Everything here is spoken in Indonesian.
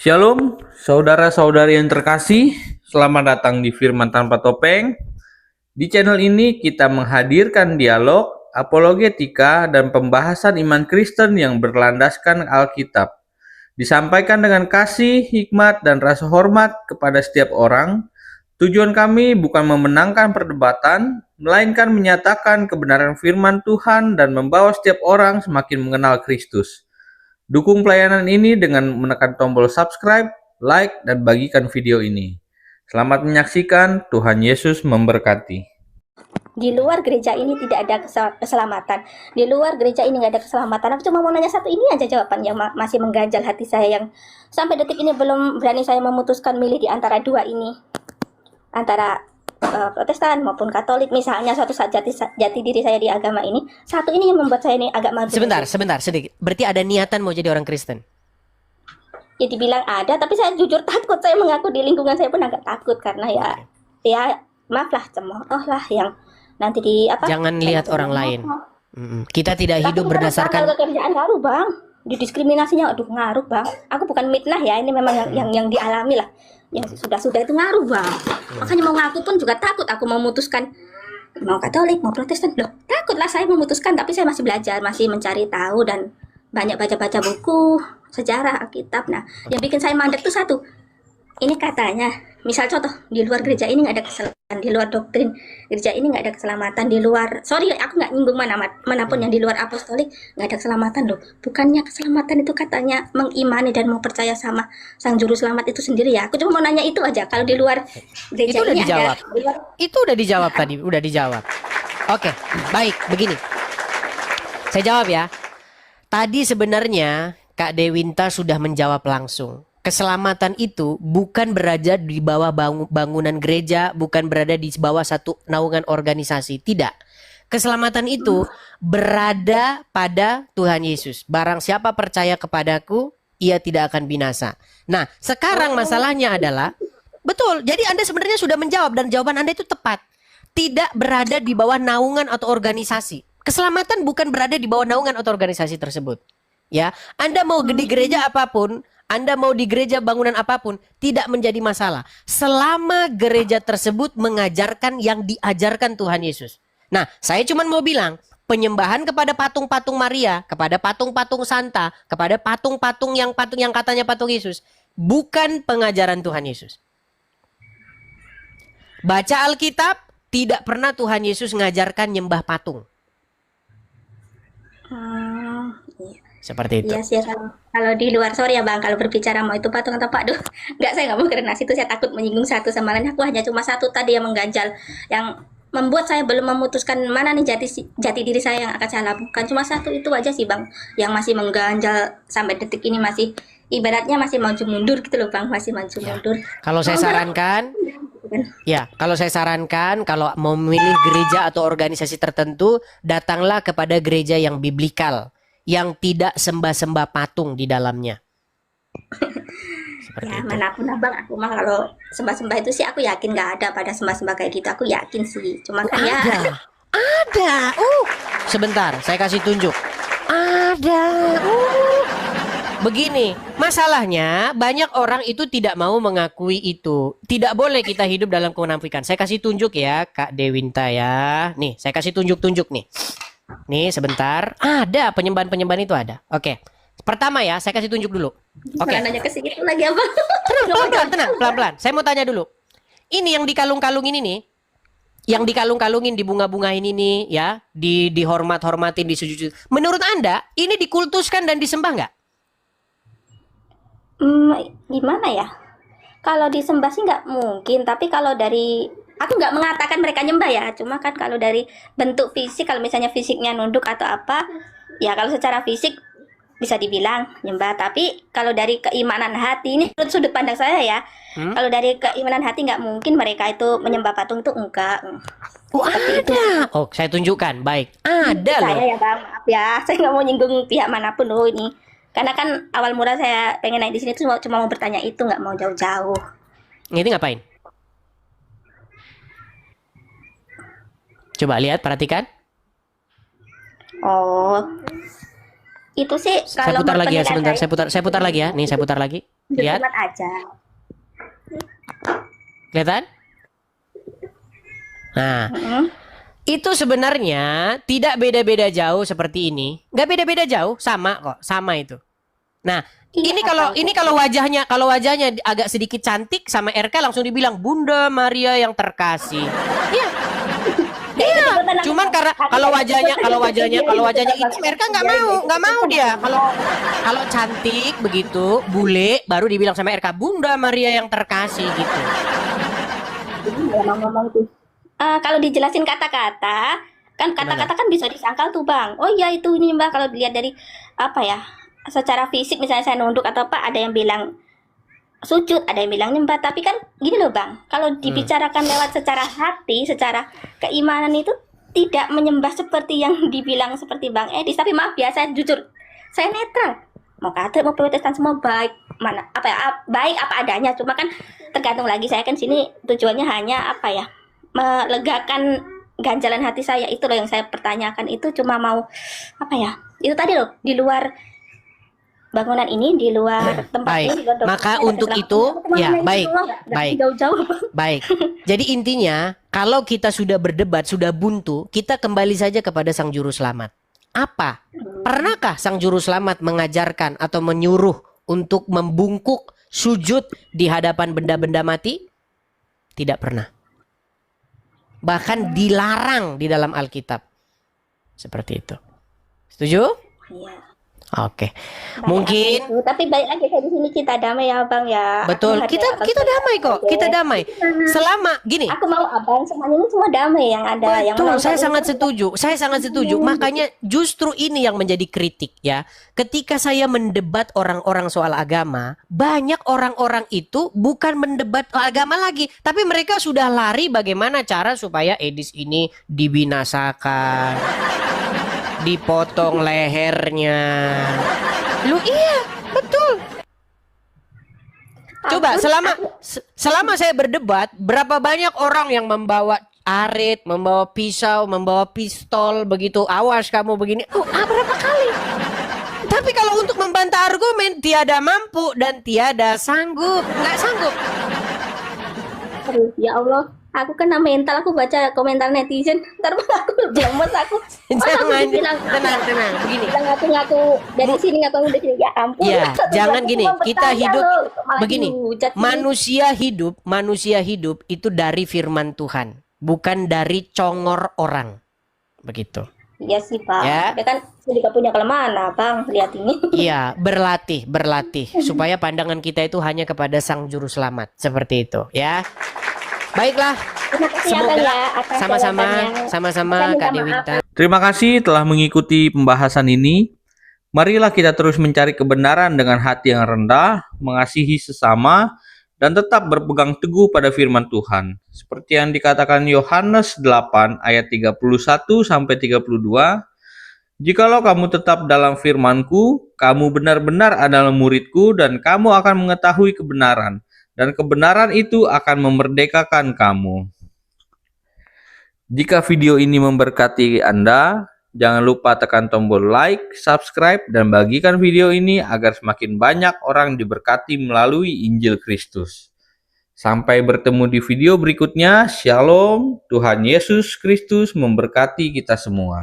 Shalom, saudara-saudari yang terkasih. Selamat datang di Firman Tanpa Topeng. Di channel ini kita menghadirkan dialog, apologetika, dan pembahasan iman Kristen yang berlandaskan Alkitab. Disampaikan dengan kasih, hikmat, dan rasa hormat kepada setiap orang. Tujuan kami bukan memenangkan perdebatan, melainkan menyatakan kebenaran firman Tuhan dan membawa setiap orang semakin mengenal Kristus. Dukung pelayanan ini dengan menekan tombol subscribe, like, dan bagikan video ini. Selamat menyaksikan, Tuhan Yesus memberkati. Di luar gereja ini tidak ada keselamatan. Di luar gereja ini nggak ada keselamatan. Aku cuma mau nanya satu ini aja jawaban yang masih mengganjal hati saya, yang sampai detik ini belum berani saya memutuskan milih di antara dua ini. Antara Protestan maupun Katolik, misalnya suatu saat jati diri saya di agama ini, satu ini yang membuat saya ini agak malu. Sebentar sedikit. Berarti ada niatan mau jadi orang Kristen? Ya dibilang ada, tapi saya jujur takut. Saya mengaku di lingkungan saya pun agak takut karena ya maaf lah, cemooh lah yang nanti di apa? Jangan lihat orang lain. Kita tidak hidup berdasarkan kerjaan ngaruh, Bang. Didiskriminasinya aduh ngaruh, Bang. Aku bukan mitnah ya, ini memang yang dialami lah. Yang sudah itu ngaruh, Bang. Makanya mau ngaku pun juga takut aku memutuskan mau Katolik, mau Protestan. Loh, takutlah saya memutuskan, tapi saya masih belajar, masih mencari tahu dan banyak baca-baca buku sejarah Alkitab. Nah, yang bikin saya mandek tuh satu. Ini katanya, misal contoh, di luar gereja ini nggak ada keselamatan, di luar doktrin gereja ini nggak ada keselamatan, di luar, sorry aku nggak nyinggung manapun yang di luar apostolik nggak ada keselamatan loh. Bukannya keselamatan itu katanya mengimani dan mau percaya sama Sang Juru Selamat itu sendiri ya. Aku cuma mau nanya itu aja. Kalau di luar gereja itu udah ini dijawab. ada, Itu udah dijawab tadi, udah dijawab. Oke, baik, begini. Saya jawab ya. Tadi sebenarnya Kak Dewinta sudah menjawab langsung. Keselamatan itu bukan berada di bawah bangunan gereja, bukan berada di bawah satu naungan organisasi. Tidak. Keselamatan itu berada pada Tuhan Yesus. Barang siapa percaya kepadaku, ia tidak akan binasa. Nah, sekarang masalahnya adalah, betul, jadi Anda sebenarnya sudah menjawab dan jawaban Anda itu tepat. Tidak berada di bawah naungan atau organisasi. Keselamatan bukan berada di bawah naungan atau organisasi tersebut. Ya, Anda mau di gereja apapun, Anda mau di gereja bangunan apapun, tidak menjadi masalah. Selama gereja tersebut mengajarkan yang diajarkan Tuhan Yesus. Nah, saya cuma mau bilang, penyembahan kepada patung-patung Maria, kepada patung-patung Santa, kepada patung-patung yang katanya patung Yesus, bukan pengajaran Tuhan Yesus. Baca Alkitab, tidak pernah Tuhan Yesus mengajarkan nyembah patung. Seperti itu. Iya sih, kalau di luar, sorry ya Bang, kalau berbicara mau itu patung atau pak, nggak, saya nggak mau karena situ saya takut menyinggung satu sama lain. Aku hanya cuma satu tadi yang mengganjal, yang membuat saya belum memutuskan mana nih jati diri saya yang akan saya lakukan. Cuma satu itu aja sih Bang, yang masih mengganjal sampai detik ini, masih ibaratnya masih maju mundur gitu loh Bang, masih maju mundur. Kalau saya sarankan, kalau mau memilih gereja atau organisasi tertentu, datanglah kepada gereja yang biblikal, yang tidak sembah-sembah patung di dalamnya. Seperti Ya itu. manapun Abang, aku mah kalau sembah-sembah itu sih aku yakin nggak ada pada sembah-sembah kayak gitu, aku yakin sih. Cuma kan ya Ada. Sebentar, saya kasih tunjuk. Ada. Begini, masalahnya banyak orang itu tidak mau mengakui itu. Tidak boleh kita hidup dalam kemunafikan. Saya kasih tunjuk ya, Kak Dewinta ya. Nih, saya kasih tunjuk-tunjuk nih. Nih, sebentar. Ada penyembahan-penyembahan itu ada. Oke. Pertama ya, saya kasih tunjuk dulu. Oke. nanya ke situ lagi Abang. Tenang, pelan-pelan. Saya mau tanya dulu. Ini yang dikalung-kalungin ini, yang dikalung-kalungin, dibunga-bungain ini ya, dihormat-hormatin, disujud. Menurut Anda, ini dikultuskan dan disembah nggak? Gimana ya? Kalau disembah sih nggak mungkin, tapi kalau dari, aku nggak mengatakan mereka nyembah ya, cuma kan kalau dari bentuk fisik, kalau misalnya fisiknya nunduk atau apa, ya kalau secara fisik bisa dibilang nyembah. Tapi kalau dari keimanan hati, ini menurut sudut pandang saya ya, kalau dari keimanan hati nggak mungkin mereka itu menyembah patung, itu enggak. Oh, ada. Oh, saya tunjukkan. Baik. Ada loh. Saya ya Bang, maaf ya, saya nggak mau nyinggung pihak manapun loh ini. Karena kan awal mula saya pengen naik di sini tuh cuma mau bertanya itu, nggak mau jauh-jauh. Ini ngapain? Coba lihat, perhatikan. Oh, Itu sih Saya kalau putar lagi ya penilaian sebentar. saya Saya putar lagi ya. Nih saya putar lagi. Lihat, Jumat aja. kelihatan? Nah, Mm-mm. itu sebenarnya tidak beda-beda jauh seperti ini. Nggak beda-beda jauh, sama kok, sama itu. Nah, Iya, ini kalau wajahnya agak sedikit cantik sama RK langsung dibilang Bunda Maria yang terkasih. Iya. Iya. Cuman karena kalau wajahnya itu RK nggak mau dia. Kalau cantik begitu, bule baru dibilang sama RK Bunda Maria yang terkasih gitu. ngomong tuh. Kalau dijelasin kata-kata, kan kata-kata kan bisa disangkal tuh bang. Oh iya itu ini mbak, kalau dilihat dari apa ya, secara fisik misalnya saya nunduk atau apa, ada yang bilang sujud, ada yang bilang nyembah. Tapi kan gini loh bang, kalau dibicarakan lewat secara hati, secara keimanan itu tidak menyembah seperti yang dibilang seperti bang Edis. Tapi maaf ya, saya jujur, saya netral. Mau Katolik mau Protestan semua baik, mana apa ya, baik apa adanya. Cuma kan tergantung lagi, saya kan sini tujuannya hanya apa ya, melegakan ganjalan hati saya. Itu loh yang saya pertanyakan. Itu cuma mau apa ya, itu tadi loh, di luar bangunan ini, di luar tempat Baik. ini, di luar Maka dokumen, untuk ada itu, celana. ya, Cuma baik, itu doang, nggak baik. jauh-jauh. Baik. Jadi intinya, kalau kita sudah berdebat, sudah buntu, kita kembali saja kepada Sang Juru Selamat. Apa? Pernahkah Sang Juru Selamat mengajarkan atau menyuruh untuk membungkuk sujud di hadapan benda-benda mati? Tidak pernah. Bahkan dilarang di dalam Alkitab. Seperti itu. Setuju? Iya. Oke. Baik, Mungkin aku itu. Tapi baik lagi saya di sini, kita damai ya bang ya. betul. Aku Kita menghargai kita atas damai kok. Oke. Kita damai. Selama gini. Aku mau abang semuanya ini semua damai yang ada. Yang Betul, menonton saya ini sangat semua setuju. Saya sangat setuju. Makanya justru ini yang menjadi kritik ya. Ketika saya mendebat orang-orang soal agama, banyak orang-orang itu bukan mendebat agama lagi, tapi mereka sudah lari bagaimana cara supaya Edis ini dibinasakan, dipotong lehernya. Lu iya, betul. Coba selama saya berdebat, berapa banyak orang yang membawa arit, membawa pisau, membawa pistol begitu. Awas kamu begini. Berapa kali? Tapi kalau untuk membantah argumen tiada mampu dan tiada sanggup, nggak sanggup. Aduh, ya Allah, aku kena mental. Aku baca komentar netizen, ntar malah aku lemes aku. Jangan, tenang, begini. Bilang ngaku-ngaku dari sini, ngaku dari sini. Ya ampun. Ya, jangan Aku gini. mau Kita bertanya hidup loh, malah begini. dihujat sini. Manusia hidup itu dari firman Tuhan, bukan dari congor orang. Begitu. Iya sih Pak. Ya. Tapi kan saya juga punya kelemahan Bang, lihat ini. Iya, berlatih supaya pandangan kita itu hanya kepada Sang Juru Selamat, seperti itu, ya. Baiklah, Terima kasih ya, Bang, semoga ya, atas jawabannya. sama-sama Saya minta Kak maaf. Dewinta. Terima kasih telah mengikuti pembahasan ini. Marilah kita terus mencari kebenaran dengan hati yang rendah, mengasihi sesama, dan tetap berpegang teguh pada firman Tuhan. Seperti yang dikatakan Yohanes 8 ayat 31-32, "Jikalau kamu tetap dalam firman-Ku, kamu benar-benar adalah murid-Ku dan kamu akan mengetahui kebenaran, dan kebenaran itu akan memerdekakan kamu." Jika video ini memberkati Anda, jangan lupa tekan tombol like, subscribe, dan bagikan video ini agar semakin banyak orang diberkati melalui Injil Kristus. Sampai bertemu di video berikutnya. Shalom, Tuhan Yesus Kristus memberkati kita semua.